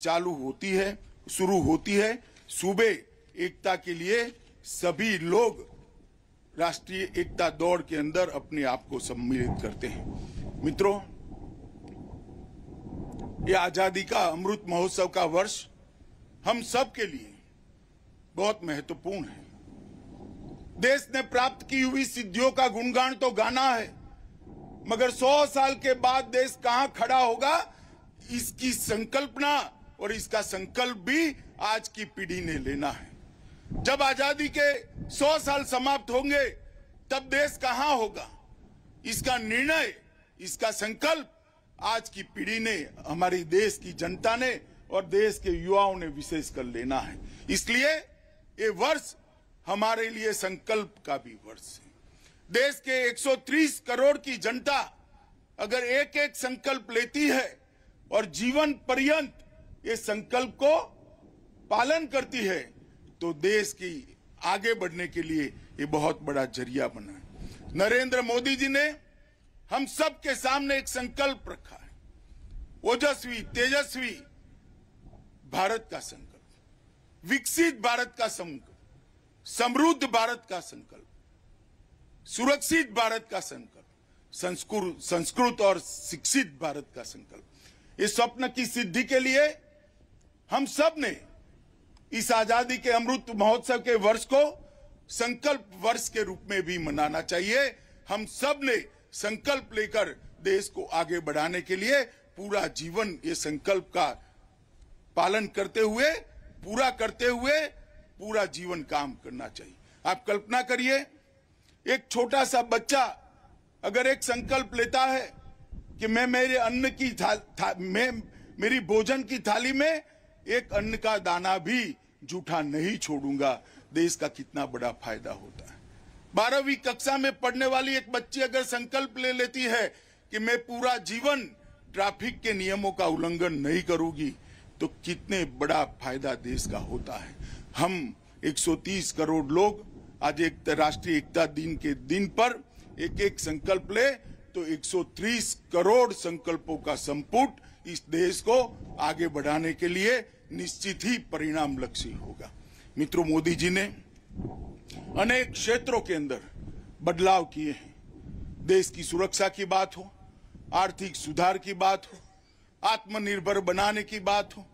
शुरू होती है। सूबे एकता के लिए सभी लोग राष्ट्रीय एकता दौड़ के अंदर अपने आप को सम्मिलित करते हैं। मित्रों, ये आजादी का अमृत महोत्सव का वर्ष हम सब के लिए बहुत महत्वपूर्ण है। देश ने प्राप्त की हुई सिद्धियों का गुणगान तो गाना है, मगर 100 साल के बाद देश कहां खड़ा होगा, इसकी संकल्पना और इसका संकल्प भी आज की पीढ़ी ने लेना है। जब आजादी के 100 साल समाप्त होंगे, तब देश कहां होगा, इसका निर्णय, इसका संकल्प आज की पीढ़ी ने, हमारी देश की जनता ने और देश के युवाओं ने विशेष कर लेना है। इसलिए ये वर्ष हमारे लिए संकल्प का भी वर्ष है। देश के 130 करोड़ की जनता अगर एक एक संकल्प लेती है और जीवन पर्यंत ये संकल्प को पालन करती है, तो देश की आगे बढ़ने के लिए ये बहुत बड़ा जरिया बना है। नरेंद्र मोदी जी ने हम सब के सामने एक संकल्प रखा है, ओजस्वी तेजस्वी भारत का संकल्प, विकसित भारत का संकल्प, समृद्ध भारत का संकल्प, सुरक्षित भारत का संकल्प, संस्कृत और शिक्षित भारत का संकल्प। इस स्वप्न की सिद्धि के लिए हम सब ने इस आजादी के अमृत महोत्सव के वर्ष को संकल्प वर्ष के रूप में भी मनाना चाहिए। हम सब ने संकल्प लेकर देश को आगे बढ़ाने के लिए पूरा जीवन ये संकल्प का पालन करते हुए, पूरा करते हुए पूरा जीवन काम करना चाहिए। आप कल्पना करिए, एक छोटा सा बच्चा अगर एक संकल्प लेता है कि मैं मेरे अन्न की मेरी भोजन की थाली में एक अन्न का दाना भी जूठा नहीं छोड़ूंगा, देश का कितना बड़ा फायदा होता है। 12वीं कक्षा में पढ़ने वाली एक बच्ची अगर संकल्प ले लेती है कि मैं पूरा जीवन ट्रैफिक के नियमों का उल्लंघन नहीं करूंगी, तो कितने बड़ा फायदा देश का होता है। हम 130 करोड़ लोग आज एक राष्ट्रीय एकता दिन के दिन पर एक एक संकल्प ले, तो 130 करोड़ संकल्पों का संपुट इस देश को आगे बढ़ाने के लिए निश्चित ही परिणाम लक्ष्य होगा। मित्रों, मोदी जी ने अनेक क्षेत्रों के अंदर बदलाव किए हैं। देश की सुरक्षा की बात हो, आर्थिक सुधार की बात हो, आत्मनिर्भर बनाने की बात हो,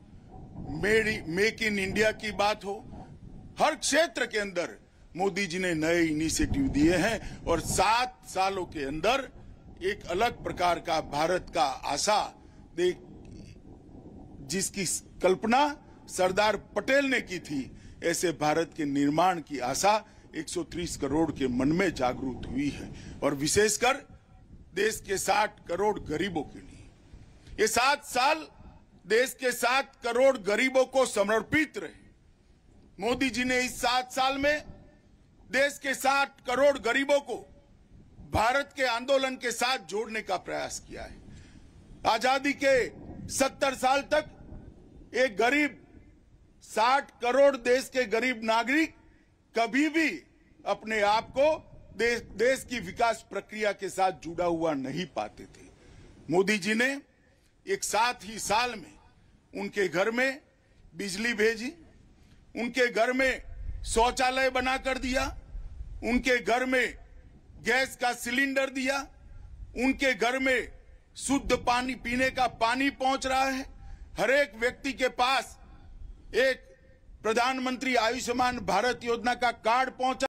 मेक इन इंडिया की बात हो, हर क्षेत्र के अंदर मोदी जी ने नए इनिशिएटिव दिए हैं और 7 सालों के अंदर एक अलग प्रकार का भारत का आशा जिसकी कल्पना सरदार पटेल ने की थी, ऐसे भारत के निर्माण की आशा 130 करोड़ के मन में जागृत हुई है। और विशेषकर देश के 60 करोड़ गरीबों के लिए ये 7 साल देश के 7 करोड़ गरीबों को समर्पित रहे। मोदी जी ने इस 7 साल में देश के 60 करोड़ गरीबों को भारत के आंदोलन के साथ जोड़ने का प्रयास किया है। आजादी के 70 साल तक एक गरीब 60 करोड़ देश के गरीब नागरिक कभी भी अपने आप को देश की विकास प्रक्रिया के साथ जुड़ा हुआ नहीं पाते थे। मोदी जी ने एक 7 ही साल में उनके घर में बिजली भेजी, उनके घर में शौचालय बनाकर दिया, उनके घर में गैस का सिलेंडर दिया, उनके घर में शुद्ध पानी पीने का पानी पहुंच रहा है। हर एक व्यक्ति के पास एक प्रधानमंत्री आयुष्मान भारत योजना का कार्ड पहुंचा